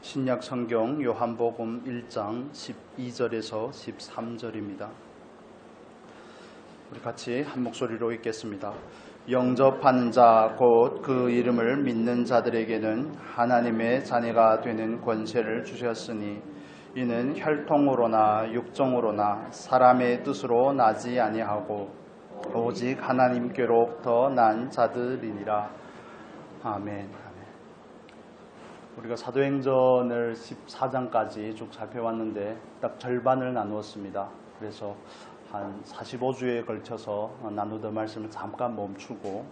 신약 성경 요한복음 1장 12절에서 13절입니다. 우리 같이 한 목소리로 읽겠습니다. 영접하는 자 곧 그 이름을 믿는 자들에게는 하나님의 자녀가 되는 권세를 주셨으니 이는 혈통으로나 육정으로나 사람의 뜻으로 나지 아니하고 오직 하나님께로부터 난 자들이니라. 아멘. 우리가 사도행전을 14장까지 쭉 살펴왔는데 딱 절반을 나누었습니다. 그래서 한 45주에 걸쳐서 나누던 말씀을 잠깐 멈추고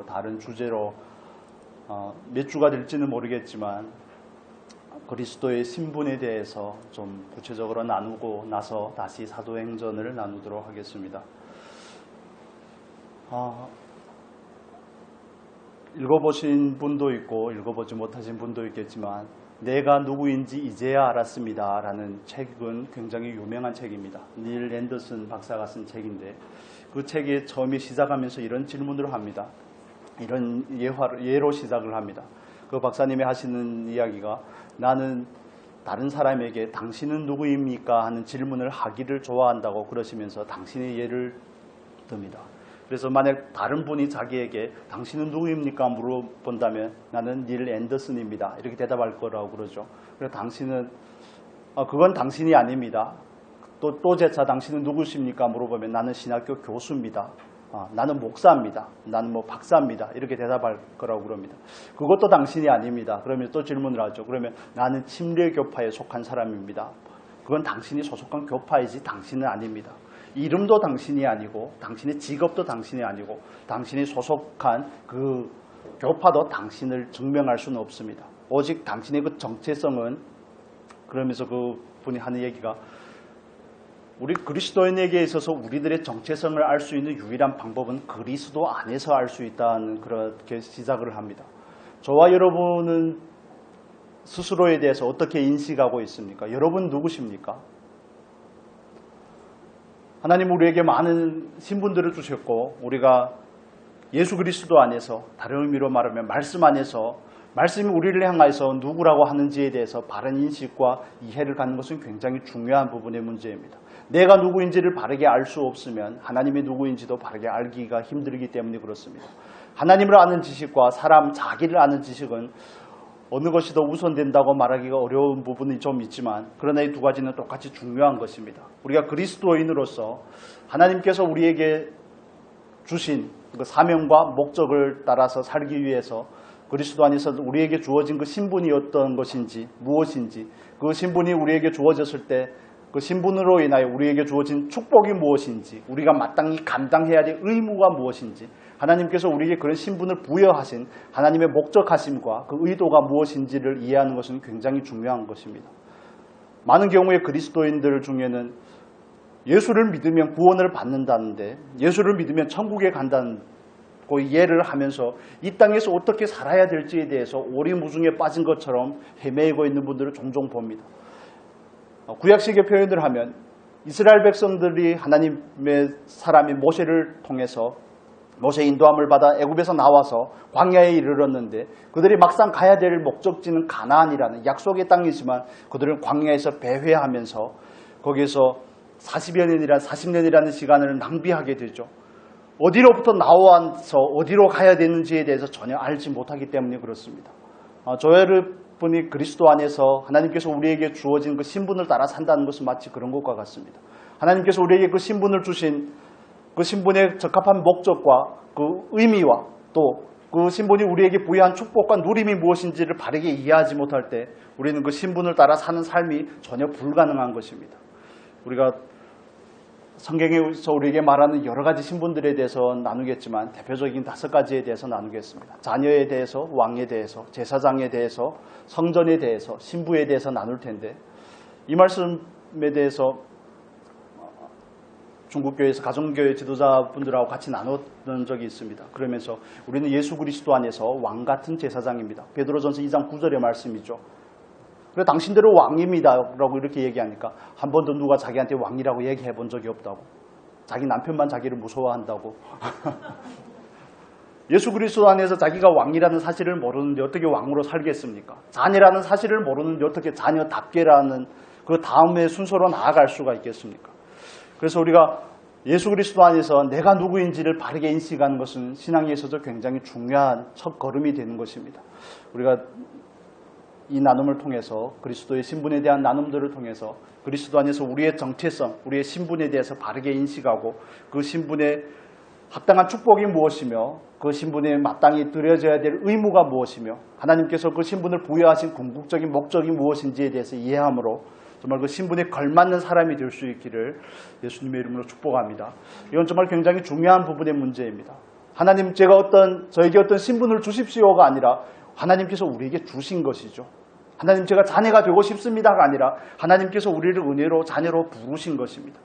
다른 주제로 몇 주가 될지는 모르겠지만 그리스도의 신분에 대해서 좀 구체적으로 나누고 나서 다시 사도행전을 나누도록 하겠습니다. 읽어보신 분도 있고 읽어보지 못하신 분도 있겠지만 내가 누구인지 이제야 알았습니다 라는 책은 굉장히 유명한 책입니다. 닐 앤더슨 박사가 쓴 책인데 그 책에 처음에 시작하면서 이런 질문을 합니다. 이런 예로 시작을 합니다. 그 박사님이 하시는 이야기가 나는 다른 사람에게 당신은 누구입니까 하는 질문을 하기를 좋아한다고 그러시면서 당신의 예를 듭니다. 그래서 만약 다른 분이 자기에게 당신은 누구입니까 물어본다면 나는 닐 앤더슨입니다 이렇게 대답할 거라고 그러죠. 그래서 당신은 그건 당신이 아닙니다. 또 재차 당신은 누구십니까 물어보면 나는 신학교 교수입니다. 나는 목사입니다. 나는 박사입니다. 이렇게 대답할 거라고 그럽니다. 그것도 당신이 아닙니다. 그러면 또 질문을 하죠. 그러면 나는 침례교파에 속한 사람입니다. 그건 당신이 소속한 교파이지 당신은 아닙니다. 이름도 당신이 아니고 당신의 직업도 당신이 아니고 당신이 소속한 그 교파도 당신을 증명할 수는 없습니다. 오직 당신의 그 정체성은 그러면서 그 분이 하는 얘기가 우리 그리스도인에게 있어서 우리들의 정체성을 알 수 있는 유일한 방법은 그리스도 안에서 알 수 있다는 그렇게 시작을 합니다. 저와 여러분은 스스로에 대해서 어떻게 인식하고 있습니까? 여러분 누구십니까? 하나님 우리에게 많은 신분들을 주셨고 우리가 예수 그리스도 안에서 다른 의미로 말하면 말씀 안에서 말씀이 우리를 향하여서 누구라고 하는지에 대해서 바른 인식과 이해를 갖는 것은 굉장히 중요한 부분의 문제입니다. 내가 누구인지를 바르게 알 수 없으면 하나님이 누구인지도 바르게 알기가 힘들기 때문에 그렇습니다. 하나님을 아는 지식과 사람 자기를 아는 지식은 어느 것이 더 우선된다고 말하기가 어려운 부분이 좀 있지만 그러나 이 두 가지는 똑같이 중요한 것입니다. 우리가 그리스도인으로서 하나님께서 우리에게 주신 그 사명과 목적을 따라서 살기 위해서 그리스도 안에서 우리에게 주어진 그 신분이 어떤 것인지 무엇인지 그 신분이 우리에게 주어졌을 때 그 신분으로 인하여 우리에게 주어진 축복이 무엇인지 우리가 마땅히 감당해야 될 의무가 무엇인지 하나님께서 우리에게 그런 신분을 부여하신 하나님의 목적하심과 그 의도가 무엇인지를 이해하는 것은 굉장히 중요한 것입니다. 많은 경우에 그리스도인들 중에는 예수를 믿으면 구원을 받는다는데 예수를 믿으면 천국에 간다고 이해를 하면서 이 땅에서 어떻게 살아야 될지에 대해서 오리무중에 빠진 것처럼 헤매고 있는 분들을 종종 봅니다. 구약식의 표현을 하면 이스라엘 백성들이 하나님의 사람인 모세를 통해서 모세의 인도함을 받아 애굽에서 나와서 광야에 이르렀는데 그들이 막상 가야 될 목적지는 가나안이라는 약속의 땅이지만 그들은 광야에서 배회하면서 거기에서 40년이라는 시간을 낭비하게 되죠. 어디로부터 나와서 어디로 가야 되는지에 대해서 전혀 알지 못하기 때문에 그렇습니다. 여러분이 그리스도 안에서 하나님께서 우리에게 주어진 그 신분을 따라 산다는 것은 마치 그런 것과 같습니다. 하나님께서 우리에게 그 신분을 주신 그 신분에 적합한 목적과 그 의미와 또 그 신분이 우리에게 부여한 축복과 누림이 무엇인지를 바르게 이해하지 못할 때 우리는 그 신분을 따라 사는 삶이 전혀 불가능한 것입니다. 우리가 성경에서 우리에게 말하는 여러 가지 신분들에 대해서 나누겠지만 대표적인 5가지에 대해서 나누겠습니다. 자녀에 대해서, 왕에 대해서, 제사장에 대해서, 성전에 대해서, 신부에 대해서 나눌 텐데 이 말씀에 대해서 중국교회에서 가정교회 지도자분들하고 같이 나눴던 적이 있습니다. 그러면서 우리는 예수 그리스도 안에서 왕 같은 제사장입니다. 베드로전서 2장 9절의 말씀이죠. 그래 당신들은 왕입니다 라고 이렇게 얘기하니까 한 번도 누가 자기한테 왕이라고 얘기해 본 적이 없다고. 자기 남편만 자기를 무서워한다고. 예수 그리스도 안에서 자기가 왕이라는 사실을 모르는데 어떻게 왕으로 살겠습니까? 자녀라는 사실을 모르는데 어떻게 자녀답게라는 그 다음의 순서로 나아갈 수가 있겠습니까? 그래서 우리가 예수 그리스도 안에서 내가 누구인지를 바르게 인식하는 것은 신앙에 있어서 굉장히 중요한 첫 걸음이 되는 것입니다. 우리가 이 나눔을 통해서 그리스도의 신분에 대한 나눔들을 통해서 그리스도 안에서 우리의 정체성, 우리의 신분에 대해서 바르게 인식하고 그 신분의 합당한 축복이 무엇이며 그 신분에 마땅히 드려져야 될 의무가 무엇이며 하나님께서 그 신분을 부여하신 궁극적인 목적이 무엇인지에 대해서 이해함으로 정말 그 신분에 걸맞는 사람이 될 수 있기를 예수님의 이름으로 축복합니다. 이건 정말 굉장히 중요한 부분의 문제입니다. 하나님 저에게 어떤 신분을 주십시오가 아니라 하나님께서 우리에게 주신 것이죠. 하나님 제가 자녀가 되고 싶습니다가 아니라 하나님께서 우리를 은혜로 자녀로 부르신 것입니다.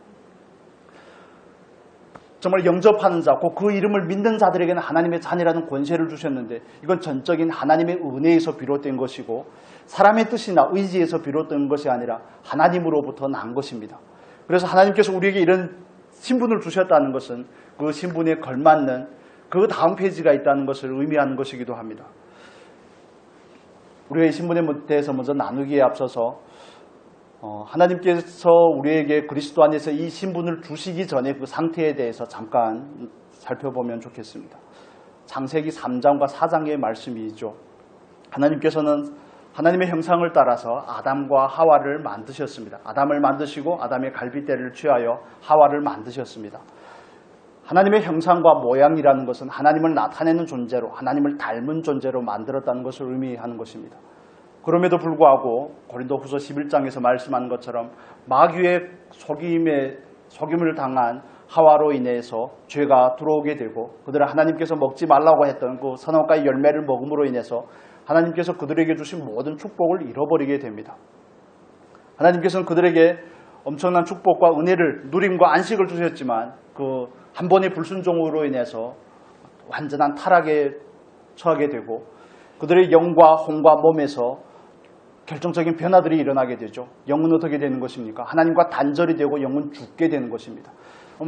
정말 영접하는 자, 곧 그 이름을 믿는 자들에게는 하나님의 자녀라는 권세를 주셨는데 이건 전적인 하나님의 은혜에서 비롯된 것이고 사람의 뜻이나 의지에서 비롯된 것이 아니라 하나님으로부터 난 것입니다. 그래서 하나님께서 우리에게 이런 신분을 주셨다는 것은 그 신분에 걸맞는 그 다음 페이지가 있다는 것을 의미하는 것이기도 합니다. 우리의 신분에 대해서 먼저 나누기에 앞서서 하나님께서 우리에게 그리스도 안에서 이 신분을 주시기 전에 그 상태에 대해서 잠깐 살펴보면 좋겠습니다. 창세기 3장과 4장의 말씀이죠. 하나님께서는 하나님의 형상을 따라서 아담과 하와를 만드셨습니다. 아담을 만드시고 아담의 갈빗대를 취하여 하와를 만드셨습니다. 하나님의 형상과 모양이라는 것은 하나님을 나타내는 존재로, 하나님을 닮은 존재로 만들었다는 것을 의미하는 것입니다. 그럼에도 불구하고 고린도후서 11장에서 말씀하는 것처럼 마귀의 속임을 당한 하와로 인해서 죄가 들어오게 되고 그들은 하나님께서 먹지 말라고 했던 그 선악과의 열매를 먹음으로 인해서 하나님께서 그들에게 주신 모든 축복을 잃어버리게 됩니다. 하나님께서는 그들에게 엄청난 축복과 은혜를, 누림과 안식을 주셨지만 그 한 번의 불순종으로 인해서 완전한 타락에 처하게 되고 그들의 영과 혼과 몸에서 결정적인 변화들이 일어나게 되죠. 영은 어떻게 되는 것입니까? 하나님과 단절이 되고 영은 죽게 되는 것입니다.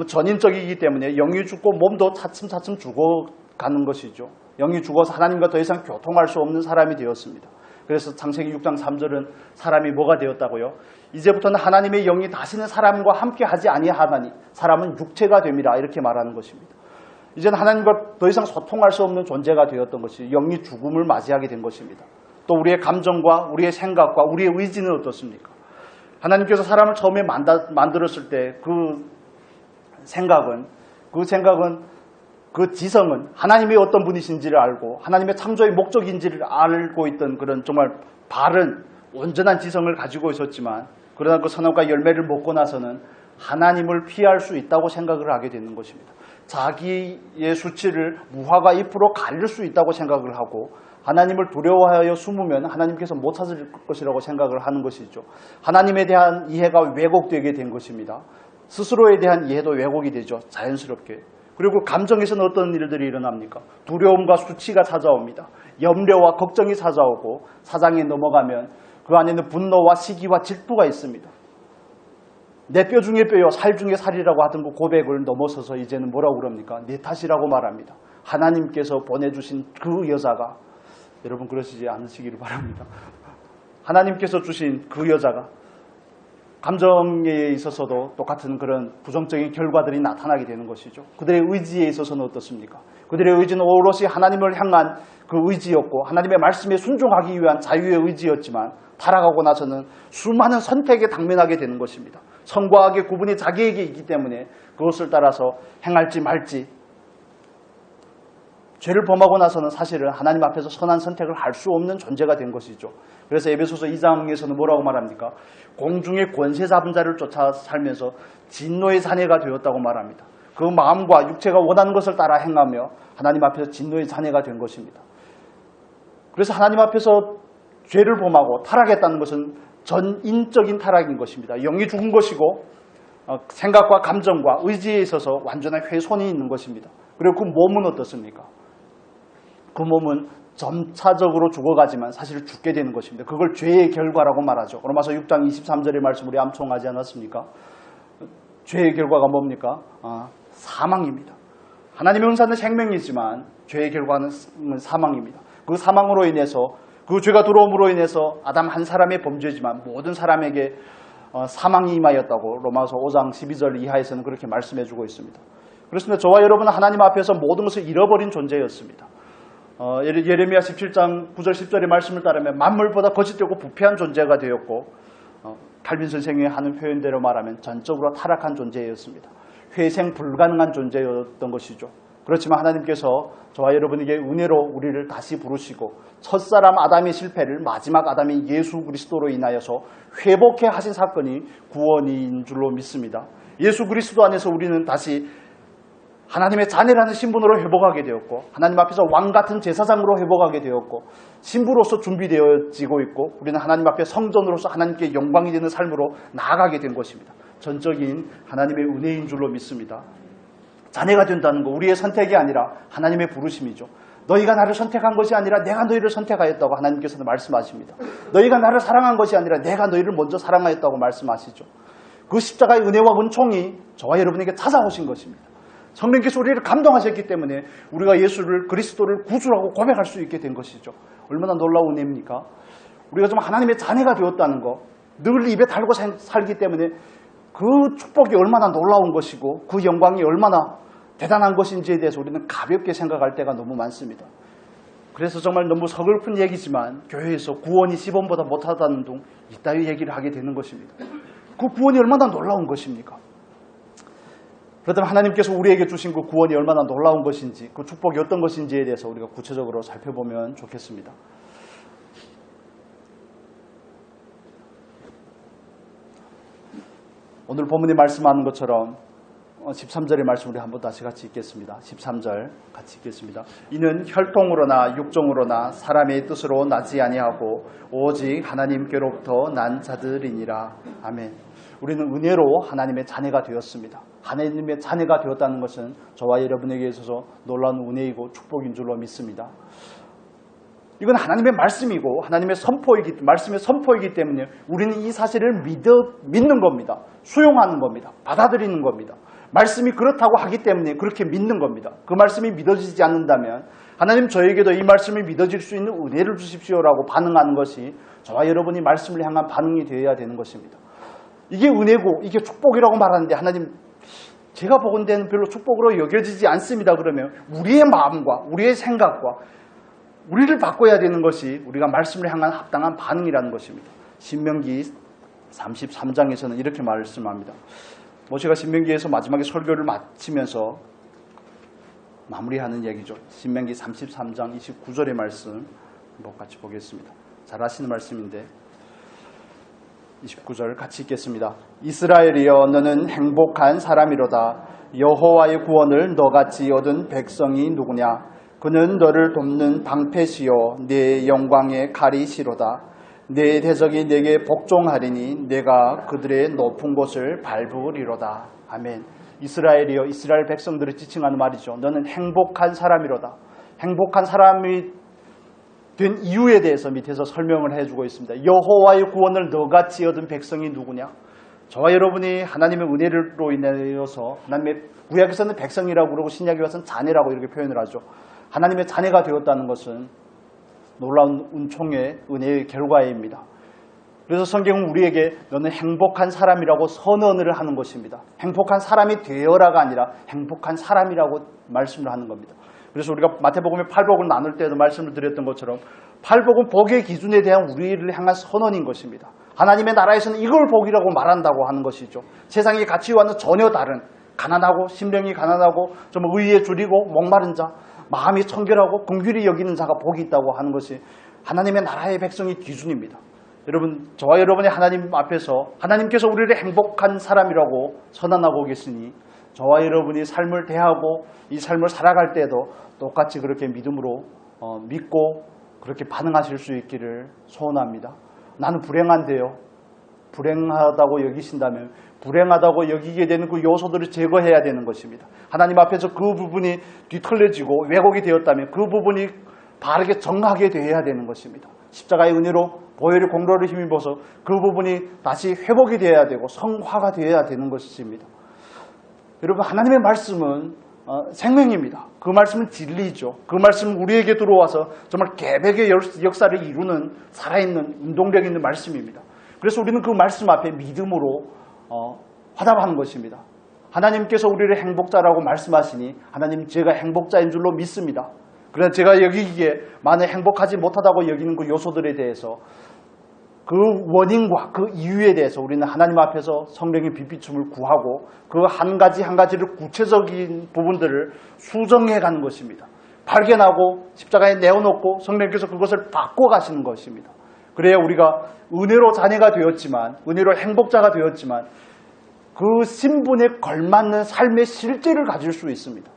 전인적이기 때문에 영이 죽고 몸도 차츰차츰 죽어가는 것이죠. 영이 죽어서 하나님과 더 이상 교통할 수 없는 사람이 되었습니다. 그래서 창세기 6장 3절은 사람이 뭐가 되었다고요? 이제부터는 하나님의 영이 다시는 사람과 함께 하지 아니하나니 사람은 육체가 됨이라 이렇게 말하는 것입니다. 이제는 하나님과 더 이상 소통할 수 없는 존재가 되었던 것이 영이 죽음을 맞이하게 된 것입니다. 또 우리의 감정과 우리의 생각과 우리의 의지는 어떻습니까? 하나님께서 사람을 처음에 만들었을 때 그 생각은 그 지성은 하나님이 어떤 분이신지를 알고 하나님의 창조의 목적인지를 알고 있던 그런 정말 바른 온전한 지성을 가지고 있었지만 그러나 그 선악과 열매를 먹고 나서는 하나님을 피할 수 있다고 생각을 하게 되는 것입니다. 자기의 수치를 무화과 잎으로 가릴 수 있다고 생각을 하고 하나님을 두려워하여 숨으면 하나님께서 못 찾을 것이라고 생각을 하는 것이죠. 하나님에 대한 이해가 왜곡되게 된 것입니다. 스스로에 대한 이해도 왜곡이 되죠. 자연스럽게. 그리고 감정에서는 어떤 일들이 일어납니까? 두려움과 수치가 찾아옵니다. 염려와 걱정이 찾아오고 사장에 넘어가면 그 안에는 분노와 시기와 질투가 있습니다. 내 뼈 중에 뼈요 살 중에 살이라고 하던 그 고백을 넘어서서 이제는 뭐라고 그럽니까? 내 탓이라고 말합니다. 하나님께서 보내주신 그 여자가, 여러분 그러시지 않으시기를 바랍니다. 하나님께서 주신 그 여자가 감정에 있어서도 똑같은 그런 부정적인 결과들이 나타나게 되는 것이죠. 그들의 의지에 있어서는 어떻습니까? 그들의 의지는 오롯이 하나님을 향한 그 의지였고 하나님의 말씀에 순종하기 위한 자유의 의지였지만 타락하고 나서는 수많은 선택에 당면하게 되는 것입니다. 선과 악의 구분이 자기에게 있기 때문에 그것을 따라서 행할지 말지, 죄를 범하고 나서는 사실은 하나님 앞에서 선한 선택을 할 수 없는 존재가 된 것이죠. 그래서 에베소서 2장에서는 뭐라고 말합니까? 공중의 권세 잡은 자를 쫓아 살면서 진노의 자녀가 되었다고 말합니다. 그 마음과 육체가 원하는 것을 따라 행하며 하나님 앞에서 진노의 자녀가 된 것입니다. 그래서 하나님 앞에서 죄를 범하고 타락했다는 것은 전인적인 타락인 것입니다. 영이 죽은 것이고 생각과 감정과 의지에 있어서 완전한 훼손이 있는 것입니다. 그리고 그 몸은 어떻습니까? 그 몸은 점차적으로 죽어가지만 사실 죽게 되는 것입니다. 그걸 죄의 결과라고 말하죠. 로마서 6장 23절의 말씀 우리 암송하지 않았습니까? 죄의 결과가 뭡니까? 사망입니다. 하나님의 은사는 생명이지만 죄의 결과는 사망입니다. 그 사망으로 인해서 그 죄가 들어옴으로 인해서 아담 한 사람의 범죄지만 모든 사람에게 사망이 임하였다고 로마서 5장 12절 이하에서는 그렇게 말씀해주고 있습니다. 그렇습니다. 저와 여러분은 하나님 앞에서 모든 것을 잃어버린 존재였습니다. 예레미야 17장 9절 10절의 말씀을 따르면 만물보다 거짓되고 부패한 존재가 되었고 칼빈 선생이 하는 표현대로 말하면 전적으로 타락한 존재였습니다. 회생 불가능한 존재였던 것이죠. 그렇지만 하나님께서 저와 여러분에게 은혜로 우리를 다시 부르시고 첫사람 아담의 실패를 마지막 아담인 예수 그리스도로 인하여서 회복해 하신 사건이 구원인 줄로 믿습니다. 예수 그리스도 안에서 우리는 다시 하나님의 자녀라는 신분으로 회복하게 되었고 하나님 앞에서 왕같은 제사장으로 회복하게 되었고 신부로서 준비되어지고 있고 우리는 하나님 앞에 성전으로서 하나님께 영광이 되는 삶으로 나아가게 된 것입니다. 전적인 하나님의 은혜인 줄로 믿습니다. 자녀가 된다는 거 우리의 선택이 아니라 하나님의 부르심이죠. 너희가 나를 선택한 것이 아니라 내가 너희를 선택하였다고 하나님께서는 말씀하십니다. 너희가 나를 사랑한 것이 아니라 내가 너희를 먼저 사랑하였다고 말씀하시죠. 그 십자가의 은혜와 은총이 저와 여러분에게 찾아오신 것입니다. 성령께서 우리를 감동하셨기 때문에 우리가 예수를 그리스도를 구주라고 고백할 수 있게 된 것이죠. 얼마나 놀라운 은혜입니까? 우리가 좀 하나님의 자녀가 되었다는 거 늘 입에 달고 살기 때문에 그 축복이 얼마나 놀라운 것이고 그 영광이 얼마나 대단한 것인지에 대해서 우리는 가볍게 생각할 때가 너무 많습니다. 그래서 정말 너무 서글픈 얘기지만 교회에서 구원이 시범보다 못하다는 둥 이따위 얘기를 하게 되는 것입니다. 그 구원이 얼마나 놀라운 것입니까? 그렇다면 하나님께서 우리에게 주신 그 구원이 얼마나 놀라운 것인지 그 축복이 어떤 것인지에 대해서 우리가 구체적으로 살펴보면 좋겠습니다. 오늘 본문에 말씀하는 것처럼 13절의 말씀 우리 한번 다시 같이 읽겠습니다. 13절 같이 읽겠습니다. 이는 혈통으로나 육정으로나 사람의 뜻으로 나지 아니하고 오직 하나님께로부터 난 자들이니라. 아멘. 우리는 은혜로 하나님의 자녀가 되었습니다. 하나님의 자녀가 되었다는 것은 저와 여러분에게 있어서 놀라운 은혜이고 축복인 줄로 믿습니다. 이건 하나님의 말씀이고 하나님의 말씀의 선포이기 때문에 우리는 이 사실을 믿는 겁니다. 수용하는 겁니다. 받아들이는 겁니다. 말씀이 그렇다고 하기 때문에 그렇게 믿는 겁니다. 그 말씀이 믿어지지 않는다면 하나님 저에게도 이 말씀이 믿어질 수 있는 은혜를 주십시오라고 반응하는 것이 저와 여러분이 말씀을 향한 반응이 되어야 되는 것입니다. 이게 은혜고 이게 축복이라고 말하는데 하나님 제가 보건대는 별로 축복으로 여겨지지 않습니다. 그러면 우리의 마음과 우리의 생각과 우리를 바꿔야 되는 것이 우리가 말씀을 향한 합당한 반응이라는 것입니다. 신명기 33장에서는 이렇게 말씀합니다. 모세가 신명기에서 마지막에 설교를 마치면서 마무리하는 얘기죠. 신명기 33장 29절의 말씀 한번 같이 보겠습니다. 잘 아시는 말씀인데 29절 같이 읽겠습니다. 이스라엘이여 너는 행복한 사람이로다. 여호와의 구원을 너같이 얻은 백성이 누구냐? 그는 너를 돕는 방패시요 내 영광의 가리시로다. 내 대적이 내게 복종하리니 내가 그들의 높은 곳을 밟으리로다. 아멘. 이스라엘이여 이스라엘 백성들을 지칭하는 말이죠. 너는 행복한 사람이로다. 행복한 사람이 된 이유에 대해서 밑에서 설명을 해주고 있습니다. 여호와의 구원을 너같이 얻은 백성이 누구냐? 저와 여러분이 하나님의 은혜로 인하여서 하나님의 구약에서는 백성이라고 그러고 신약에 와서는 자녀라고 이렇게 표현을 하죠. 하나님의 자녀가 되었다는 것은 놀라운 은총의 은혜의 결과입니다. 그래서 성경은 우리에게 너는 행복한 사람이라고 선언을 하는 것입니다. 행복한 사람이 되어라가 아니라 행복한 사람이라고 말씀을 하는 겁니다. 그래서 우리가 마태복음의 팔복을 나눌 때도 말씀을 드렸던 것처럼 팔복은 복의 기준에 대한 우리를 향한 선언인 것입니다. 하나님의 나라에서는 이걸 복이라고 말한다고 하는 것이죠. 세상의 가치와는 전혀 다른 가난하고 심령이 가난하고 좀 의에 줄이고 목마른 자 마음이 청결하고 긍휼히 여기는 자가 복이 있다고 하는 것이 하나님의 나라의 백성의 기준입니다. 여러분 저와 여러분이 하나님 앞에서 하나님께서 우리를 행복한 사람이라고 선언하고 계시니 저와 여러분이 삶을 대하고 이 삶을 살아갈 때도 똑같이 그렇게 믿음으로 믿고 그렇게 반응하실 수 있기를 소원합니다. 나는 불행한데요. 불행하다고 여기신다면 불행하다고 여기게 되는 그 요소들을 제거해야 되는 것입니다. 하나님 앞에서 그 부분이 뒤틀려지고 왜곡이 되었다면 그 부분이 바르게 정하게 되어야 되는 것입니다. 십자가의 은혜로 보혈의 공로를 힘입어서 그 부분이 다시 회복이 되어야 되고 성화가 되어야 되는 것입니다. 여러분 하나님의 말씀은 생명입니다. 그 말씀은 진리죠. 그 말씀은 우리에게 들어와서 정말 개백의 역사를 이루는 살아있는 운동력 있는 말씀입니다. 그래서 우리는 그 말씀 앞에 믿음으로 화답하는 것입니다. 하나님께서 우리를 행복자라고 말씀하시니 하나님 제가 행복자인 줄로 믿습니다. 그러나 제가 여기기에 만약 행복하지 못하다고 여기는 그 요소들에 대해서 그 원인과 그 이유에 대해서 우리는 하나님 앞에서 성령의 빛비춤을 구하고 그 한 가지 한 가지를 구체적인 부분들을 수정해 가는 것입니다. 발견하고 십자가에 내어놓고 성령께서 그것을 바꿔가시는 것입니다. 그래야 우리가 은혜로 자녀가 되었지만, 은혜로 행복자가 되었지만 그 신분에 걸맞는 삶의 실제를 가질 수 있습니다.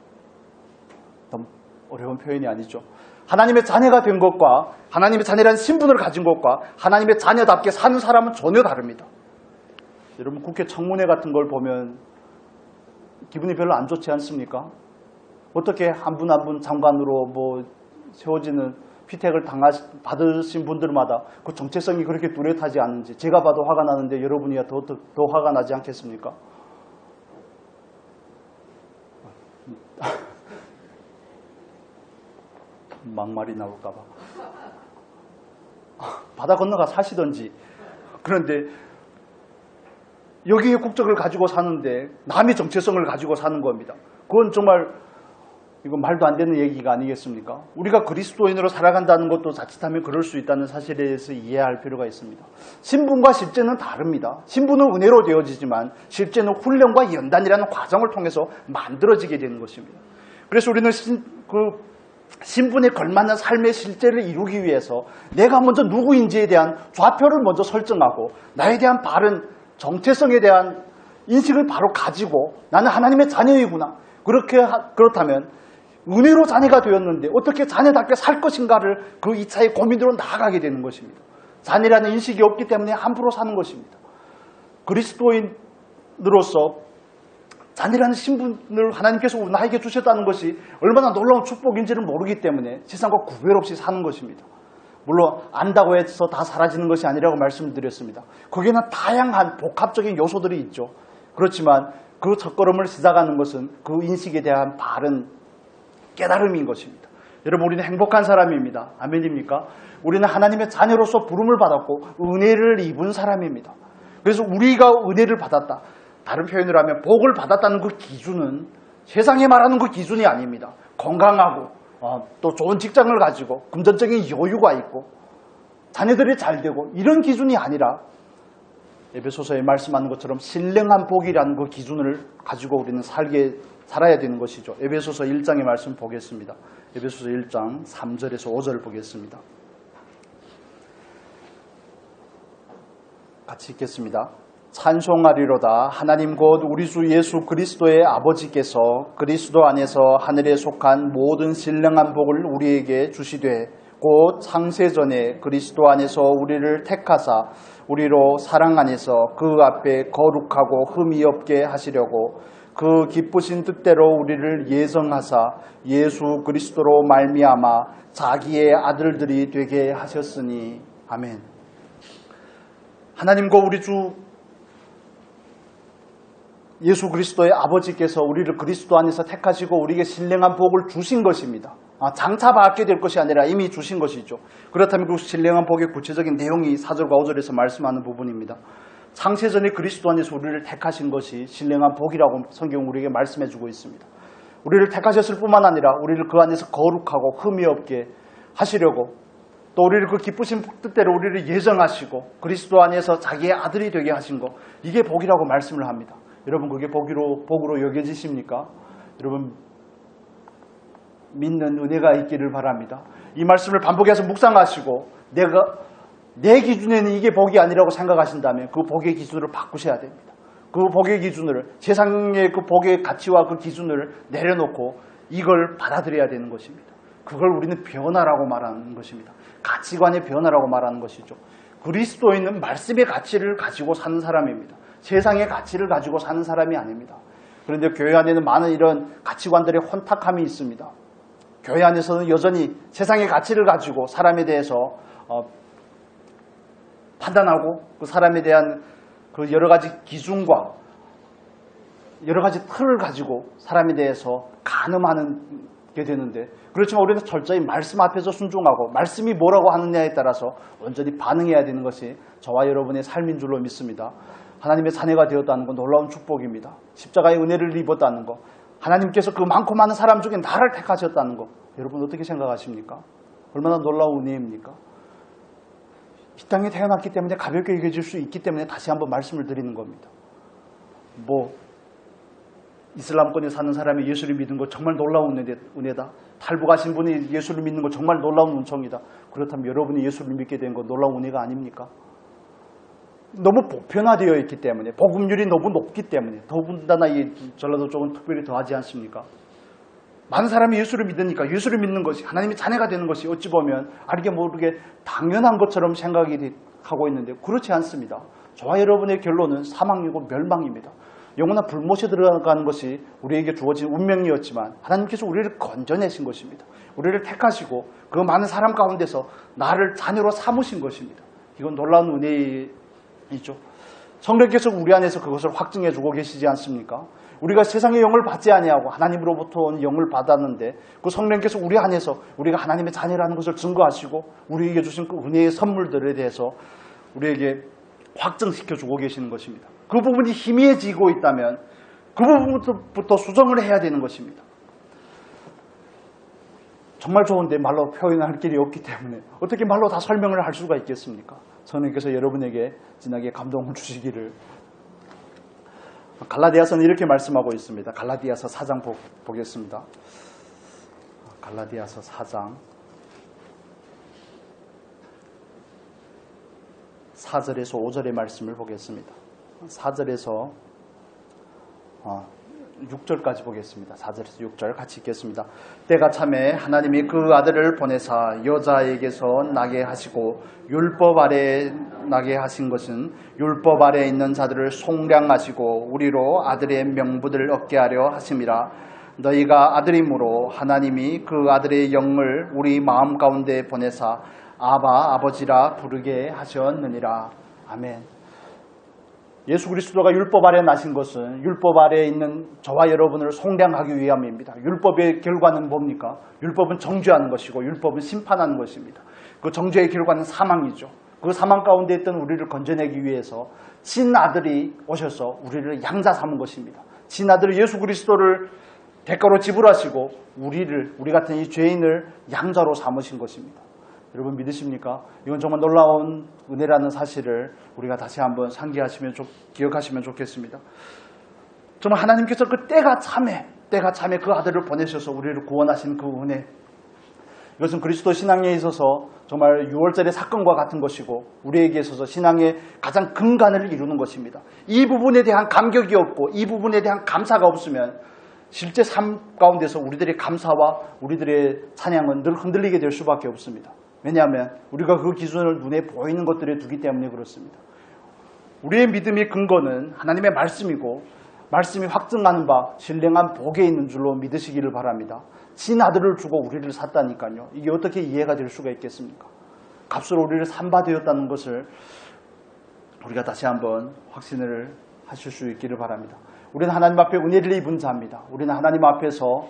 너무 어려운 표현이 아니죠. 하나님의 자녀가 된 것과 하나님의 자녀라는 신분을 가진 것과 하나님의 자녀답게 사는 사람은 전혀 다릅니다. 여러분 국회 청문회 같은 걸 보면 기분이 별로 안 좋지 않습니까? 어떻게 한 분 한 분 장관으로 세워지는 피택을 받으신 분들마다 그 정체성이 그렇게 뚜렷하지 않은지 제가 봐도 화가 나는데 여러분이야 더 화가 나지 않겠습니까? 막말이 나올까봐. 바다 건너가 사시던지. 그런데 여기에 국적을 가지고 사는데 남의 정체성을 가지고 사는 겁니다. 그건 정말 이거 말도 안 되는 얘기가 아니겠습니까? 우리가 그리스도인으로 살아간다는 것도 자칫하면 그럴 수 있다는 사실에 대해서 이해할 필요가 있습니다. 신분과 실제는 다릅니다. 신분은 은혜로 되어지지만 실제는 훈련과 연단이라는 과정을 통해서 만들어지게 되는 것입니다. 그래서 우리는 신분에 걸맞는 삶의 실제를 이루기 위해서 내가 먼저 누구인지에 대한 좌표를 먼저 설정하고 나에 대한 바른 정체성에 대한 인식을 바로 가지고 나는 하나님의 자녀이구나. 그렇다면 은혜로 자녀가 되었는데 어떻게 자녀답게 살 것인가를 그 2차의 고민으로 나아가게 되는 것입니다. 자녀라는 인식이 없기 때문에 함부로 사는 것입니다. 그리스도인으로서 자녀라는 신분을 하나님께서 나에게 주셨다는 것이 얼마나 놀라운 축복인지를 모르기 때문에 세상과 구별 없이 사는 것입니다. 물론 안다고 해서 다 사라지는 것이 아니라고 말씀을 드렸습니다. 거기에는 다양한 복합적인 요소들이 있죠. 그렇지만 그 첫걸음을 시작하는 것은 그 인식에 대한 바른 깨달음인 것입니다. 여러분 우리는 행복한 사람입니다. 아멘입니까? 우리는 하나님의 자녀로서 부름을 받았고 은혜를 입은 사람입니다. 그래서 우리가 은혜를 받았다. 다른 표현으로 하면 복을 받았다는 그 기준은 세상에 말하는 그 기준이 아닙니다. 건강하고 또 좋은 직장을 가지고 금전적인 여유가 있고 자녀들이 잘 되고 이런 기준이 아니라 에베소서에 말씀하는 것처럼 신령한 복이라는 그 기준을 가지고 우리는 살아야 되는 것이죠. 에베소서 1장의 말씀 보겠습니다. 에베소서 1장 3절에서 5절 보겠습니다. 같이 읽겠습니다. 찬송하리로다. 하나님 곧 우리 주 예수 그리스도의 아버지께서 그리스도 안에서 하늘에 속한 모든 신령한 복을 우리에게 주시되 곧 창세전에 그리스도 안에서 우리를 택하사 우리로 사랑 안에서 그 앞에 거룩하고 흠이 없게 하시려고 그 기쁘신 뜻대로 우리를 예정하사 예수 그리스도로 말미암아 자기의 아들들이 되게 하셨으니 아멘. 하나님과 우리 주 예수 그리스도의 아버지께서 우리를 그리스도 안에서 택하시고 우리에게 신령한 복을 주신 것입니다. 장차 받게 될 것이 아니라 이미 주신 것이죠. 그렇다면 그 신령한 복의 구체적인 내용이 4절과 5절에서 말씀하는 부분입니다. 창세전에 그리스도 안에서 우리를 택하신 것이 신령한 복이라고 성경은 우리에게 말씀해주고 있습니다. 우리를 택하셨을 뿐만 아니라 우리를 그 안에서 거룩하고 흠이 없게 하시려고 또 우리를 그 기쁘신 뜻대로 우리를 예정하시고 그리스도 안에서 자기의 아들이 되게 하신 것, 이게 복이라고 말씀을 합니다. 여러분 그게 복으로 여겨지십니까? 여러분 믿는 은혜가 있기를 바랍니다. 이 말씀을 반복해서 묵상하시고 내 기준에는 이게 복이 아니라고 생각하신다면 그 복의 기준을 바꾸셔야 됩니다. 그 복의 기준을 세상의 그 복의 가치와 그 기준을 내려놓고 이걸 받아들여야 되는 것입니다. 그걸 우리는 변화라고 말하는 것입니다. 가치관의 변화라고 말하는 것이죠. 그리스도인은 말씀의 가치를 가지고 사는 사람입니다. 세상의 가치를 가지고 사는 사람이 아닙니다. 그런데 교회 안에는 많은 이런 가치관들의 혼탁함이 있습니다. 교회 안에서는 여전히 세상의 가치를 가지고 사람에 대해서 판단하고 그 사람에 대한 그 여러 가지 기준과 여러 가지 틀을 가지고 사람에 대해서 가늠하는 게 되는데, 그렇지만 우리는 철저히 말씀 앞에서 순종하고 말씀이 뭐라고 하느냐에 따라서 온전히 반응해야 되는 것이 저와 여러분의 삶인 줄로 믿습니다. 하나님의 자녀가 되었다는 건 놀라운 축복입니다. 십자가의 은혜를 입었다는 것, 하나님께서 그 많고 많은 사람 중에 나를 택하셨다는 것, 여러분 어떻게 생각하십니까? 얼마나 놀라운 은혜입니까? 이 땅에 태어났기 때문에 가볍게 여겨질 수 있기 때문에 다시 한번 말씀을 드리는 겁니다. 이슬람권에 사는 사람이 예수를 믿는 거 정말 놀라운 은혜다. 탈북하신 분이 예수를 믿는 거 정말 놀라운 은총이다. 그렇다면 여러분이 예수를 믿게 된 건 놀라운 은혜가 아닙니까? 너무 보편화되어 있기 때문에, 복음률이 너무 높기 때문에, 더군다나 이 전라도 쪽은 특별히 더하지 않습니까? 많은 사람이 예수를 믿으니까 예수를 믿는 것이, 하나님의 자녀가 되는 것이 어찌 보면 알게 모르게 당연한 것처럼 생각이 하고 있는데 그렇지 않습니다. 저와 여러분의 결론은 사망이고 멸망입니다. 영원한 불못에 들어가는 것이 우리에게 주어진 운명이었지만 하나님께서 우리를 건져내신 것입니다. 우리를 택하시고 그 많은 사람 가운데서 나를 자녀로 삼으신 것입니다. 이건 놀라운 은혜이죠. 성령께서 우리 안에서 그것을 확증해 주고 계시지 않습니까? 우리가 세상의 영을 받지 아니하고 하나님으로부터 온 영을 받았는데 그 성령께서 우리 안에서 우리가 하나님의 자녀라는 것을 증거하시고 우리에게 주신 그 은혜의 선물들에 대해서 우리에게 확증시켜 주고 계시는 것입니다. 그 부분이 희미해지고 있다면 그 부분부터 수정을 해야 되는 것입니다. 정말 좋은데 말로 표현할 길이 없기 때문에 어떻게 말로 다 설명을 할 수가 있겠습니까? 성령께서 여러분에게 진하게 감동을 주시기를. 갈라디아서는 이렇게 말씀하고 있습니다. 갈라디아서 4장 보겠습니다. 갈라디아서 4장 4절에서 5절의 말씀을 보겠습니다. 4절에서 6절까지 보겠습니다. 4절에서 6절 같이 읽겠습니다. 때가 참에 하나님이 그 아들을 보내사 여자에게서 나게 하시고 율법 아래에 나게 하신 것은 율법 아래에 있는 자들을 속량하시고 우리로 아들의 명분을 얻게 하려 하심이라. 너희가 아들이므로 하나님이 그 아들의 영을 우리 마음 가운데 보내사 아바 아버지라 부르게 하셨느니라. 아멘. 예수 그리스도가 율법 아래 나신 것은 율법 아래에 있는 저와 여러분을 속량하기 위함입니다. 율법의 결과는 뭡니까? 율법은 정죄하는 것이고 율법은 심판하는 것입니다. 그 정죄의 결과는 사망이죠. 그 사망 가운데 있던 우리를 건져내기 위해서 친아들이 오셔서 우리를 양자 삼은 것입니다. 친아들 예수 그리스도를 대가로 지불하시고 우리 같은 이 죄인을 양자로 삼으신 것입니다. 여러분 믿으십니까? 이건 정말 놀라운 은혜라는 사실을 우리가 다시 한번 상기하시면 기억하시면 좋겠습니다. 정말 하나님께서 그 때가 참에 그 아들을 보내셔서 우리를 구원하신 그 은혜, 이것은 그리스도 신앙에 있어서 정말 6월절의 사건과 같은 것이고 우리에게 있어서 신앙의 가장 근간을 이루는 것입니다. 이 부분에 대한 감격이 없고 이 부분에 대한 감사가 없으면 실제 삶 가운데서 우리들의 감사와 우리들의 찬양은 늘 흔들리게 될 수밖에 없습니다. 왜냐하면 우리가 그 기준을 눈에 보이는 것들에 두기 때문에 그렇습니다. 우리의 믿음의 근거는 하나님의 말씀이고 말씀이 확증하는 바 신령한 복에 있는 줄로 믿으시기를 바랍니다. 친아들을 주고 우리를 샀다니까요. 이게 어떻게 이해가 될 수가 있겠습니까? 값으로 우리를 산바되었다는 것을 우리가 다시 한번 확신을 하실 수 있기를 바랍니다. 우리는 하나님 앞에 은혜를 입은 자입니다. 우리는 하나님 앞에서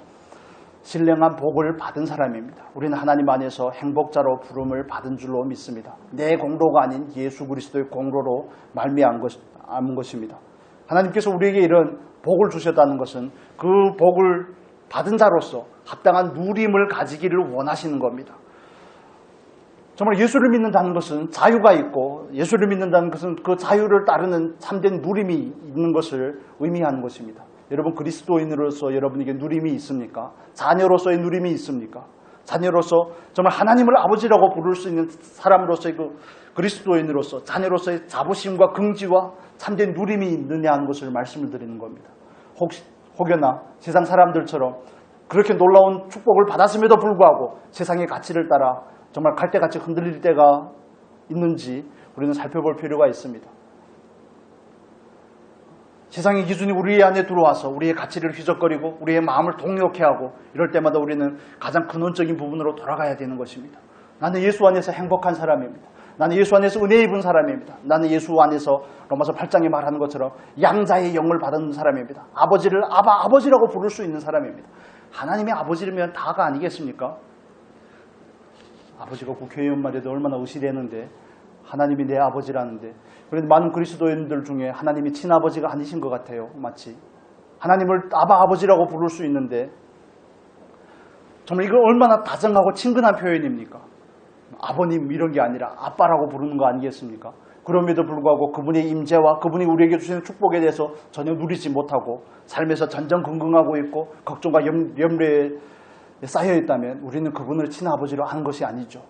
신령한 복을 받은 사람입니다. 우리는 하나님 안에서 행복자로 부름을 받은 줄로 믿습니다. 내 공로가 아닌 예수 그리스도의 공로로 말미암은 것입니다. 하나님께서 우리에게 이런 복을 주셨다는 것은 그 복을 받은 자로서 합당한 누림을 가지기를 원하시는 겁니다. 정말 예수를 믿는다는 것은 자유가 있고 예수를 믿는다는 것은 그 자유를 따르는 참된 누림이 있는 것을 의미하는 것입니다. 여러분 그리스도인으로서 여러분에게 누림이 있습니까? 자녀로서의 누림이 있습니까? 자녀로서 정말 하나님을 아버지라고 부를 수 있는 사람으로서의 그 그리스도인으로서 자녀로서의 자부심과 긍지와 참된 누림이 있느냐 하는 것을 말씀을 드리는 겁니다. 혹여나 세상 사람들처럼 그렇게 놀라운 축복을 받았음에도 불구하고 세상의 가치를 따라 정말 갈대같이 흔들릴 때가 있는지 우리는 살펴볼 필요가 있습니다. 세상의 기준이 우리 안에 들어와서 우리의 가치를 휘적거리고 우리의 마음을 동요케 하고 이럴 때마다 우리는 가장 근원적인 부분으로 돌아가야 되는 것입니다. 나는 예수 안에서 행복한 사람입니다. 나는 예수 안에서 은혜 입은 사람입니다. 나는 예수 안에서 로마서 8장에 말하는 것처럼 양자의 영을 받은 사람입니다. 아버지를 아버지라고 부를 수 있는 사람입니다. 하나님의 아버지라면 다가 아니겠습니까? 아버지가 국회의원만 해도 얼마나 의시되는데 하나님이 내 아버지라는데, 그런데 많은 그리스도인들 중에 하나님이 친아버지가 아니신 것 같아요. 마치 하나님을 아버지라고 부를 수 있는데, 정말 이거 얼마나 다정하고 친근한 표현입니까? 아버님 이런 게 아니라 아빠라고 부르는 거 아니겠습니까? 그럼에도 불구하고 그분의 임재와 그분이 우리에게 주시는 축복에 대해서 전혀 누리지 못하고 삶에서 전전긍긍하고 있고 걱정과 염려에 쌓여 있다면 우리는 그분을 친아버지로 하는 것이 아니죠.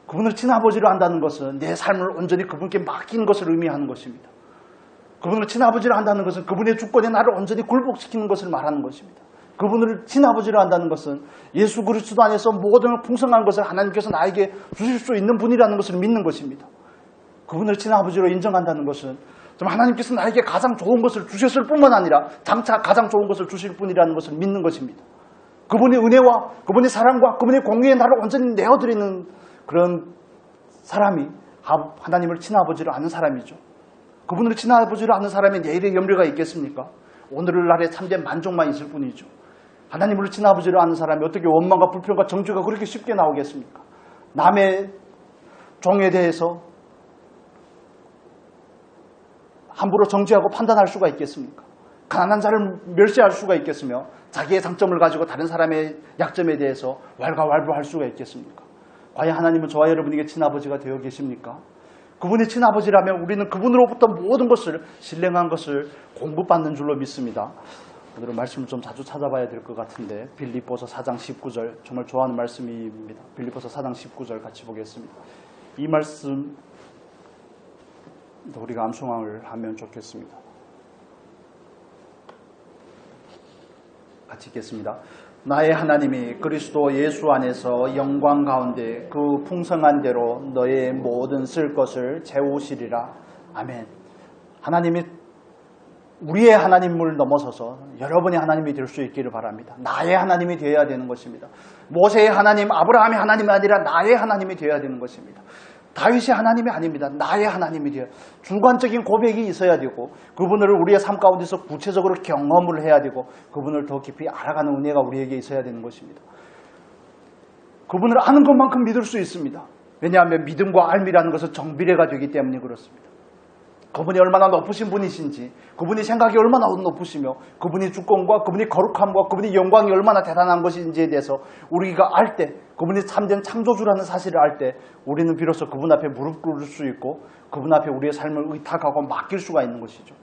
그분을 친아버지로 한다는 것은 내 삶을 온전히 그분께 맡긴 것을 의미하는 것입니다. 그분을 친아버지로 한다는 것은 그분의 주권에 나를 온전히 굴복시키는 것을 말하는 것입니다. 그분을 친아버지로 한다는 것은 예수 그리스도 안에서 모든 풍성한 것을 하나님께서 나에게 주실 수 있는 분이라는 것을 믿는 것입니다. 그분을 친아버지로 인정한다는 것은 좀 하나님께서 나에게 가장 좋은 것을 주셨을 뿐만 아니라 장차 가장 좋은 것을 주실 분이라는 것을 믿는 것입니다. 그분의 은혜와 그분의 사랑과 그분의 공의에 나를 온전히 내어드리는 그런 사람이 하나님을 친아버지로 아는 사람이죠. 그분을 친아버지로 아는 사람이 내일의 염려가 있겠습니까? 오늘날에 참된 만족만 있을 뿐이죠. 하나님을 친아버지로 아는 사람이 어떻게 원망과 불평과 정죄가 그렇게 쉽게 나오겠습니까? 남의 종에 대해서 함부로 정죄하고 판단할 수가 있겠습니까? 가난한 자를 멸시할 수가 있겠으며 자기의 장점을 가지고 다른 사람의 약점에 대해서 왈가왈부할 수가 있겠습니까? 과연 하나님은 저와 여러분에게 친아버지가 되어 계십니까? 그분의 친아버지라면 우리는 그분으로부터 모든 것을 신령한 것을 공급받는 줄로 믿습니다. 오늘은 말씀을 좀 자주 찾아봐야 될 것 같은데 빌립보서 4장 19절 정말 좋아하는 말씀입니다. 빌립보서 4장 19절 같이 보겠습니다. 이 말씀 우리가 암송을 하면 좋겠습니다. 같이 읽겠습니다. 나의 하나님이 그리스도 예수 안에서 영광 가운데 그 풍성한 대로 너의 모든 쓸 것을 채우시리라. 아멘. 하나님이 우리의 하나님을 넘어서서 여러분의 하나님이 될 수 있기를 바랍니다. 나의 하나님이 되어야 되는 것입니다. 모세의 하나님, 아브라함의 하나님이 아니라 나의 하나님이 되어야 되는 것입니다. 다윗의 하나님이 아닙니다. 나의 하나님이 되어 주관적인 고백이 있어야 되고 그분을 우리의 삶 가운데서 구체적으로 경험을 해야 되고 그분을 더 깊이 알아가는 은혜가 우리에게 있어야 되는 것입니다. 그분을 아는 것만큼 믿을 수 있습니다. 왜냐하면 믿음과 알미라는 것은 정비례가 되기 때문에 그렇습니다. 그분이 얼마나 높으신 분이신지, 그분이 생각이 얼마나 높으시며 그분의 주권과 그분의 거룩함과 그분의 영광이 얼마나 대단한 것인지에 대해서 우리가 알 때, 그분이 참된 창조주라는 사실을 알 때 우리는 비로소 그분 앞에 무릎 꿇을 수 있고 그분 앞에 우리의 삶을 의탁하고 맡길 수가 있는 것이죠.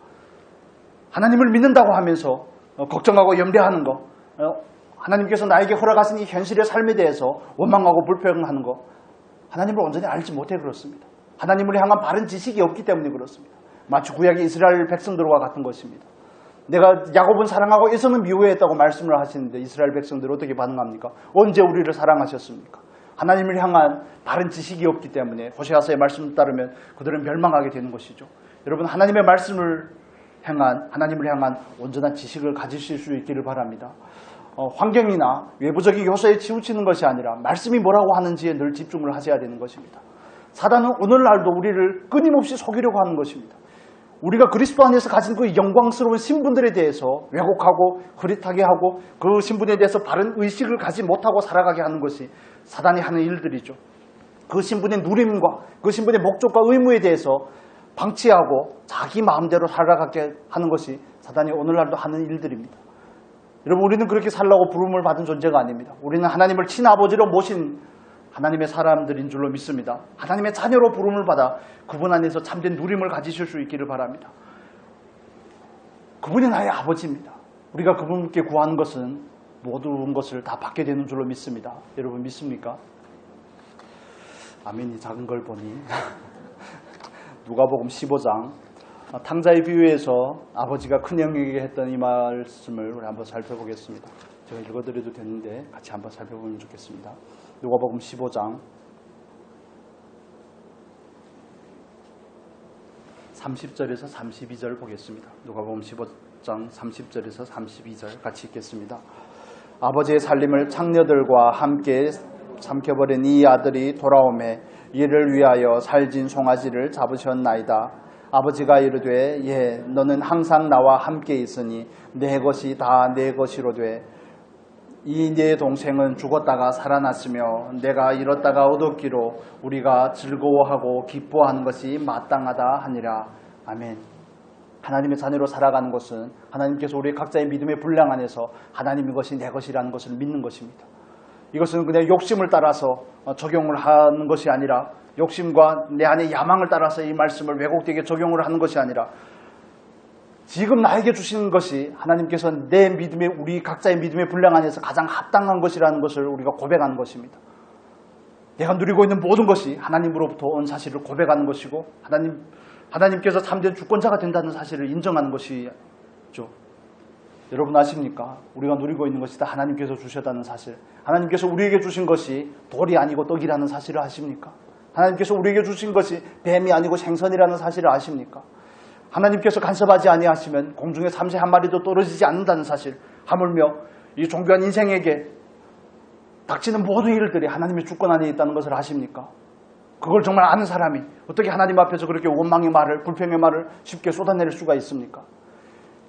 하나님을 믿는다고 하면서 걱정하고 염려하는 것, 하나님께서 나에게 허락하신 이 현실의 삶에 대해서 원망하고 불평하는 것, 하나님을 온전히 알지 못해 그렇습니다. 하나님을 향한 바른 지식이 없기 때문에 그렇습니다. 마치 구약의 이스라엘 백성들과 같은 것입니다. 내가 야곱은 사랑하고 에서는 미워했다고 말씀을 하시는데 이스라엘 백성들은 어떻게 반응합니까? 언제 우리를 사랑하셨습니까? 하나님을 향한 바른 지식이 없기 때문에 호세아서의 말씀을 따르면 그들은 멸망하게 되는 것이죠. 여러분 하나님의 말씀을 향한 하나님을 향한 온전한 지식을 가지실 수 있기를 바랍니다. 환경이나 외부적인 요소에 치우치는 것이 아니라 말씀이 뭐라고 하는지에 늘 집중을 하셔야 되는 것입니다. 사단은 오늘날도 우리를 끊임없이 속이려고 하는 것입니다. 우리가 그리스도 안에서 가진 그 영광스러운 신분들에 대해서 왜곡하고 흐릿하게 하고 그 신분에 대해서 바른 의식을 가지 못하고 살아가게 하는 것이 사단이 하는 일들이죠. 그 신분의 누림과 그 신분의 목적과 의무에 대해서 방치하고 자기 마음대로 살아가게 하는 것이 사단이 오늘날도 하는 일들입니다. 여러분 우리는 그렇게 살라고 부름을 받은 존재가 아닙니다. 우리는 하나님을 친아버지로 모신 하나님의 사람들인 줄로 믿습니다. 하나님의 자녀로 부름을 받아 그분 안에서 참된 누림을 가지실 수 있기를 바랍니다. 그분이 나의 아버지입니다. 우리가 그분께 구하는 것은 모든 것을 다 받게 되는 줄로 믿습니다. 여러분 믿습니까? 아멘이 작은 걸 보니 누가복음 15장 탕자의 비유에서 아버지가 큰형에게 했던 이 말씀을 우리 한번 살펴보겠습니다. 제가 읽어드려도 되는데 같이 한번 살펴보면 좋겠습니다. 누가복음 15장 30절에서 32절 보겠습니다. 누가복음 15장 30절에서 32절 같이 읽겠습니다. 아버지의 살림을 창녀들과 함께 삼켜버린 이 아들이 돌아오매 이를 위하여 살진 송아지를 잡으셨나이다. 아버지가 이르되 예 너는 항상 나와 함께 있으니 내 것이 다 내 것이로되 이 네 동생은 죽었다가 살아났으며 내가 잃었다가 얻었기로 우리가 즐거워하고 기뻐하는 것이 마땅하다 하니라. 아멘. 하나님의 자녀로 살아가는 것은 하나님께서 우리 각자의 믿음의 분량 안에서 하나님의 것이 내 것이라는 것을 믿는 것입니다. 이것은 그냥 욕심을 따라서 적용을 하는 것이 아니라 욕심과 내 안의 야망을 따라서 이 말씀을 왜곡되게 적용을 하는 것이 아니라 지금 나에게 주시는 것이 하나님께서 내 믿음의 우리 각자의 믿음의 분량 안에서 가장 합당한 것이라는 것을 우리가 고백하는 것입니다. 내가 누리고 있는 모든 것이 하나님으로부터 온 사실을 고백하는 것이고 하나님께서 참된 주권자가 된다는 사실을 인정하는 것이죠. 여러분 아십니까? 우리가 누리고 있는 것이 다 하나님께서 주셨다는 사실. 하나님께서 우리에게 주신 것이 돌이 아니고 떡이라는 사실을 아십니까? 하나님께서 우리에게 주신 것이 뱀이 아니고 생선이라는 사실을 아십니까? 하나님께서 간섭하지 아니하시면 공중에 삼새 한 마리도 떨어지지 않는다는 사실, 하물며 이 종교한 인생에게 닥치는 모든 일들이 하나님의 주권 안에 있다는 것을 아십니까? 그걸 정말 아는 사람이 어떻게 하나님 앞에서 그렇게 원망의 말을, 불평의 말을 쉽게 쏟아낼 수가 있습니까?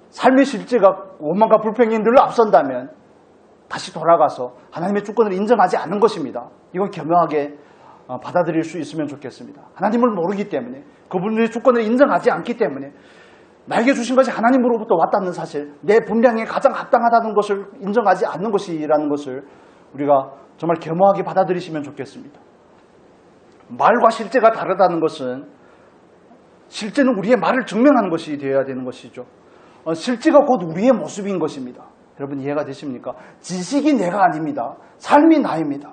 삶의 실제가 원망과 불평이 늘 앞선다면 다시 돌아가서 하나님의 주권을 인정하지 않는 것입니다. 이건 겸허하게 받아들일 수 있으면 좋겠습니다. 하나님을 모르기 때문에, 그분의 주권을 인정하지 않기 때문에, 나에게 주신 것이 하나님으로부터 왔다는 사실, 내 분량에 가장 합당하다는 것을 인정하지 않는 것이라는 것을 우리가 정말 겸허하게 받아들이시면 좋겠습니다. 말과 실제가 다르다는 것은 실제는 우리의 말을 증명하는 것이 되어야 되는 것이죠. 실제가 곧 우리의 모습인 것입니다. 여러분 이해가 되십니까? 지식이 내가 아닙니다. 삶이 나입니다.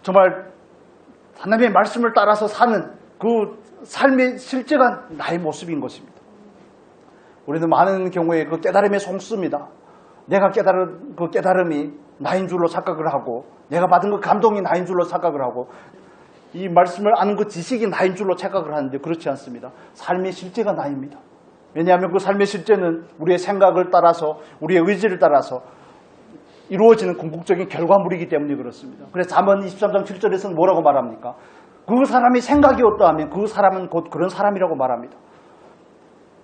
정말 하나님의 말씀을 따라서 사는 그 삶의 실제가 나의 모습인 것입니다. 우리는 많은 경우에 그 깨달음에 속습니다. 내가 깨달은 그 깨달음이 나인 줄로 착각을 하고, 내가 받은 그 감동이 나인 줄로 착각을 하고, 이 말씀을 아는 그 지식이 나인 줄로 착각을 하는데 그렇지 않습니다. 삶의 실제가 나입니다. 왜냐하면 그 삶의 실제는 우리의 생각을 따라서, 우리의 의지를 따라서 이루어지는 궁극적인 결과물이기 때문에 그렇습니다. 그래서 잠언 23장 7절에서는 뭐라고 말합니까? 그 사람이 생각이 어떠하면 그 사람은 곧 그런 사람이라고 말합니다.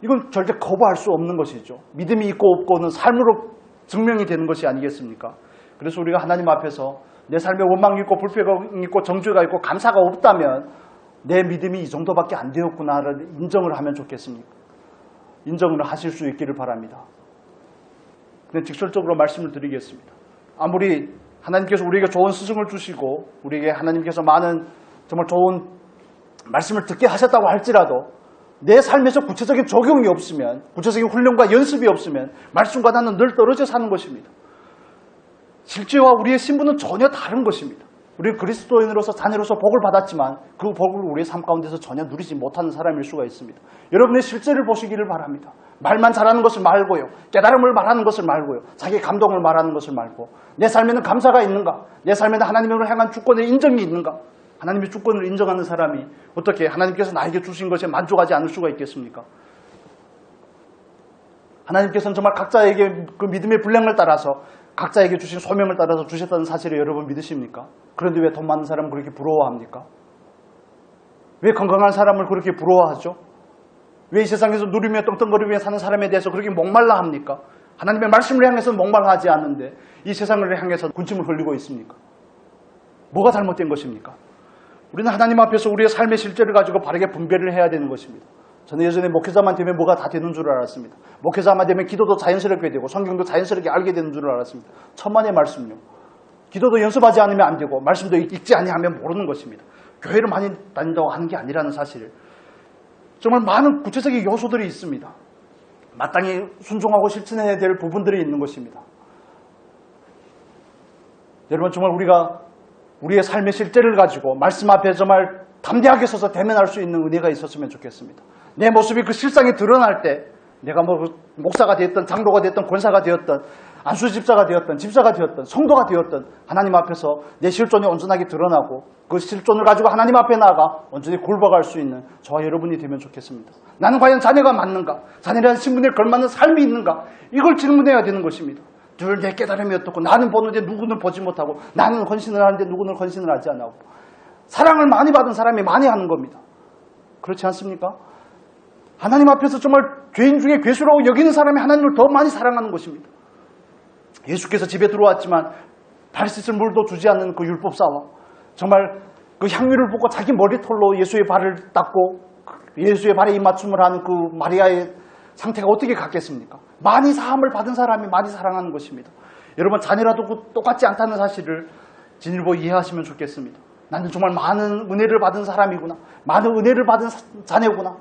이건 절대 거부할 수 없는 것이죠. 믿음이 있고 없고는 삶으로 증명이 되는 것이 아니겠습니까? 그래서 우리가 하나님 앞에서 내 삶에 원망이 있고 불평이 있고 정죄가 있고 감사가 없다면 내 믿음이 이 정도밖에 안 되었구나를 인정을 하면 좋겠습니까? 인정을 하실 수 있기를 바랍니다. 그냥 직설적으로 말씀을 드리겠습니다. 아무리 하나님께서 우리에게 좋은 스승을 주시고 우리에게 하나님께서 많은 정말 좋은 말씀을 듣게 하셨다고 할지라도 내 삶에서 구체적인 적용이 없으면, 구체적인 훈련과 연습이 없으면 말씀과 나는 늘 떨어져 사는 것입니다. 실제와 우리의 신분은 전혀 다른 것입니다. 우리는 그리스도인으로서 자녀로서 복을 받았지만 그 복을 우리의 삶 가운데서 전혀 누리지 못하는 사람일 수가 있습니다. 여러분의 실제를 보시기를 바랍니다. 말만 잘하는 것을 말고요, 깨달음을 말하는 것을 말고요, 자기 감동을 말하는 것을 말고, 내 삶에는 감사가 있는가, 내 삶에는 하나님으로 향한 주권의 인정이 있는가. 하나님의 주권을 인정하는 사람이 어떻게 하나님께서 나에게 주신 것에 만족하지 않을 수가 있겠습니까? 하나님께서는 정말 각자에게 그 믿음의 분량을 따라서, 각자에게 주신 소명을 따라서 주셨다는 사실을 여러분 믿으십니까? 그런데 왜 돈 많은 사람을 그렇게 부러워합니까? 왜 건강한 사람을 그렇게 부러워하죠? 왜 이 세상에서 누리며 떵떵거리며 사는 사람에 대해서 그렇게 목말라 합니까? 하나님의 말씀을 향해서는 목말라하지 않는데 이 세상을 향해서 군침을 흘리고 있습니까? 뭐가 잘못된 것입니까? 우리는 하나님 앞에서 우리의 삶의 실제를 가지고 바르게 분별을 해야 되는 것입니다. 저는 예전에 목회자만 되면 뭐가 다 되는 줄 알았습니다. 목회자만 되면 기도도 자연스럽게 되고 성경도 자연스럽게 알게 되는 줄 알았습니다. 천만의 말씀요. 기도도 연습하지 않으면 안 되고 말씀도 읽지 아니하면 모르는 것입니다. 교회를 많이 다닌다고 하는 게 아니라는 사실. 정말 많은 구체적인 요소들이 있습니다. 마땅히 순종하고 실천해야 될 부분들이 있는 것입니다. 여러분 정말 우리가 우리의 삶의 실제를 가지고 말씀 앞에 정말 담대하게 서서 대면할 수 있는 은혜가 있었으면 좋겠습니다. 내 모습이 그 실상에 드러날 때 내가 뭐 목사가 되었던 장로가 되었던 권사가 되었던 안수집사가 되었던 집사가 되었던 성도가 되었던 하나님 앞에서 내 실존이 온전하게 드러나고 그 실존을 가지고 하나님 앞에 나아가 온전히 굴복할 수 있는 저와 여러분이 되면 좋겠습니다. 나는 과연 자녀가 맞는가? 자녀라는 신분에 걸맞는 삶이 있는가? 이걸 질문해야 되는 것입니다. 늘 내 깨달음이 어떻고 나는 보는데 누구는 보지 못하고 나는 헌신을 하는데 누구는 헌신을 하지 않고 사랑을 많이 받은 사람이 많이 하는 겁니다. 그렇지 않습니까? 하나님 앞에서 정말 죄인 중에 괴수라고 여기는 사람이 하나님을 더 많이 사랑하는 것입니다. 예수께서 집에 들어왔지만 발 씻을 물도 주지 않는 그 율법사와 정말 그 향유를 붓고 자기 머리털로 예수의 발을 닦고 예수의 발에 입맞춤을 하는 그 마리아의 상태가 어떻게 같겠습니까? 많이 사함을 받은 사람이 많이 사랑하는 것입니다. 여러분 자녀라도 똑같지 않다는 사실을 진일보 이해하시면 좋겠습니다. 나는 정말 많은 은혜를 받은 사람이구나. 많은 은혜를 받은 자녀구나.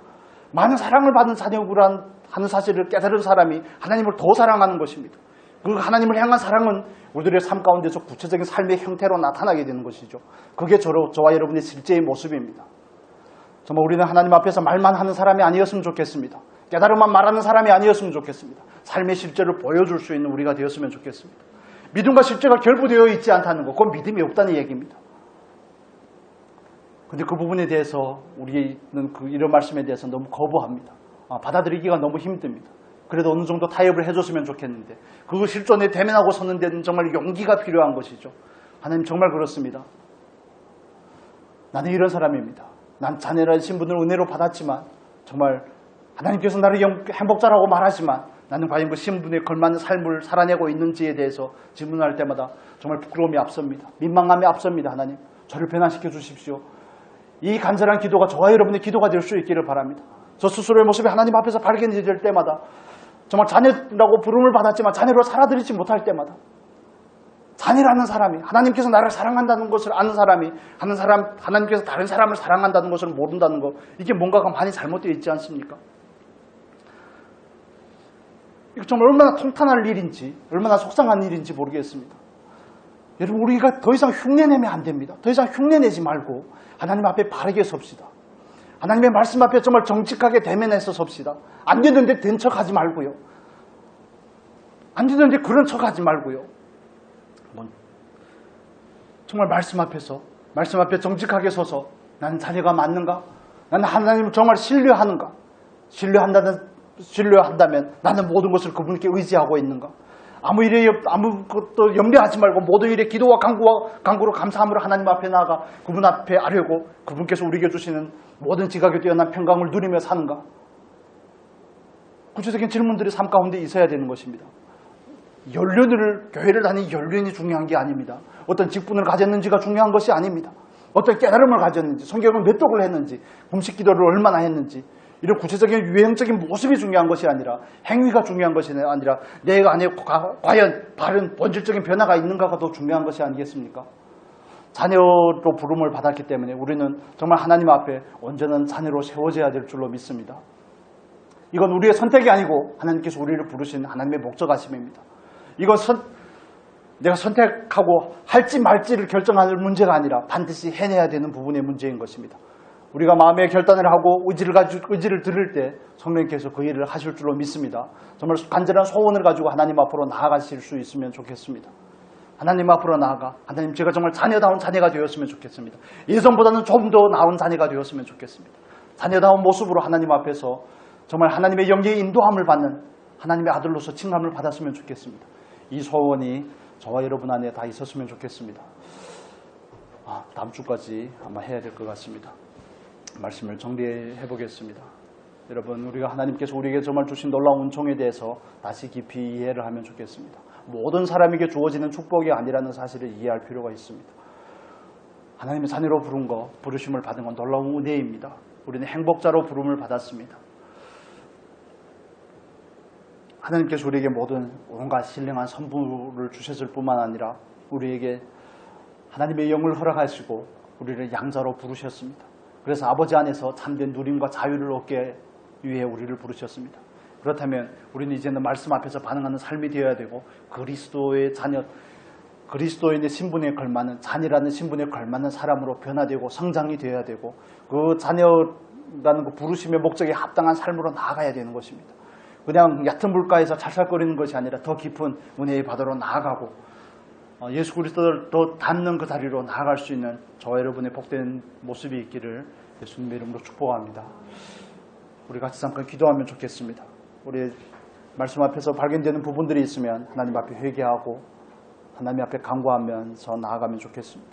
많은 사랑을 받은 자녀구나 하는 사실을 깨달은 사람이 하나님을 더 사랑하는 것입니다. 그 하나님을 향한 사랑은 우리들의 삶 가운데서 구체적인 삶의 형태로 나타나게 되는 것이죠. 그게 저와 여러분의 실제의 모습입니다. 정말 우리는 하나님 앞에서 말만 하는 사람이 아니었으면 좋겠습니다. 깨달음만 말하는 사람이 아니었으면 좋겠습니다. 삶의 실제를 보여줄 수 있는 우리가 되었으면 좋겠습니다. 믿음과 실제가 결부되어 있지 않다는 것, 그건 믿음이 없다는 얘기입니다. 근데 그 부분에 대해서 우리는 이런 말씀에 대해서 너무 거부합니다. 받아들이기가 너무 힘듭니다. 그래도 어느 정도 타협을 해줬으면 좋겠는데 그 실존에 대면하고 서는 데는 정말 용기가 필요한 것이죠. 하나님 정말 그렇습니다. 나는 이런 사람입니다. 난 자녀라는 신분을 은혜로 받았지만 정말 하나님께서 나를 행복자라고 말하지만 나는 과연 그 신분에 걸맞는 삶을 살아내고 있는지에 대해서 질문할 때마다 정말 부끄러움이 앞섭니다. 민망함이 앞섭니다. 하나님 저를 변화시켜 주십시오. 이 간절한 기도가 저와 여러분의 기도가 될 수 있기를 바랍니다. 저 스스로의 모습이 하나님 앞에서 발견될 때마다 정말 자녀라고 부름을 받았지만 자녀로 살아드리지 못할 때마다 자녀라는 사람이 하나님께서 나를 사랑한다는 것을 아는 사람이 하나님께서 다른 사람을 사랑한다는 것을 모른다는 것, 이게 뭔가가 많이 잘못되어 있지 않습니까? 이거 정말 얼마나 통탄할 일인지 얼마나 속상한 일인지 모르겠습니다. 여러분 우리가 더 이상 흉내내면 안 됩니다. 더 이상 흉내내지 말고 하나님 앞에 바르게 섭시다. 하나님의 말씀 앞에 정말 정직하게 대면해서 섭시다. 안 되는데 된 척하지 말고요. 안 되는데 그런 척하지 말고요. 정말 말씀 앞에 정직하게 서서 나는 자녀가 맞는가? 나는 하나님을 정말 신뢰하는가? 신뢰한다면 나는 모든 것을 그분께 의지하고 있는가? 아무것도 염려하지 말고 모든 일에 기도와 간구로 감사함으로 하나님 앞에 나아가 그분 앞에 아뢰고 그분께서 우리에게 주시는 모든 지각에 뛰어난 평강을 누리며 사는가? 구체적인 질문들이 삶 가운데 있어야 되는 것입니다. 교회를 다니는 연륜이 중요한 게 아닙니다. 어떤 직분을 가졌는지가 중요한 것이 아닙니다. 어떤 깨달음을 가졌는지, 성경을 몇 독을 했는지, 금식 기도를 얼마나 했는지, 이런 구체적인 유형적인 모습이 중요한 것이 아니라 행위가 중요한 것이 아니라 내 안에 과연 바른 본질적인 변화가 있는가가 더 중요한 것이 아니겠습니까? 자녀로 부름을 받았기 때문에 우리는 정말 하나님 앞에 온전한 자녀로 세워져야 될 줄로 믿습니다. 이건 우리의 선택이 아니고 하나님께서 우리를 부르신 하나님의 목적하심입니다. 이건 내가 선택하고 할지 말지를 결정할 문제가 아니라 반드시 해내야 되는 부분의 문제인 것입니다. 우리가 마음의 결단을 하고 의지를 들을 때 성령께서 그 일을 하실 줄로 믿습니다. 정말 간절한 소원을 가지고 하나님 앞으로 나아가실 수 있으면 좋겠습니다. 하나님 앞으로 나아가 하나님 제가 정말 자녀다운 자녀가 되었으면 좋겠습니다. 예전보다는 좀 더 나은 자녀가 되었으면 좋겠습니다. 자녀다운 모습으로 하나님 앞에서 정말 하나님의 영계의 인도함을 받는 하나님의 아들로서 칭함을 받았으면 좋겠습니다. 이 소원이 저와 여러분 안에 다 있었으면 좋겠습니다. 다음 주까지 아마 해야 될 것 같습니다. 말씀을 정리해 보겠습니다. 여러분 우리가 하나님께서 우리에게 정말 주신 놀라운 은총에 대해서 다시 깊이 이해를 하면 좋겠습니다. 모든 사람에게 주어지는 축복이 아니라는 사실을 이해할 필요가 있습니다. 하나님의 자녀로 부르심을 받은 건 놀라운 은혜입니다. 우리는 행복자로 부름을 받았습니다. 하나님께서 우리에게 모든 온갖 신령한 선물을 주셨을 뿐만 아니라 우리에게 하나님의 영을 허락하시고 우리를 양자로 부르셨습니다. 그래서 아버지 안에서 참된 누림과 자유를 얻기 위해 우리를 부르셨습니다. 그렇다면 우리는 이제는 말씀 앞에서 반응하는 삶이 되어야 되고 그리스도의 자녀, 그리스도인의 신분에 걸맞는 자녀라는 신분에 걸맞는 사람으로 변화되고 성장이 되어야 되고 그 자녀라는 그 부르심의 목적에 합당한 삶으로 나아가야 되는 것입니다. 그냥 얕은 물가에서 찰살거리는 것이 아니라 더 깊은 은혜의 바다로 나아가고 예수 그리스도를 더 닮는 그 자리로 나아갈 수 있는 저와 여러분의 복된 모습이 있기를 예수님의 이름으로 축복합니다. 우리 같이 잠깐 기도하면 좋겠습니다. 우리 말씀 앞에서 발견되는 부분들이 있으면 하나님 앞에 회개하고 하나님 앞에 간구하면서 나아가면 좋겠습니다.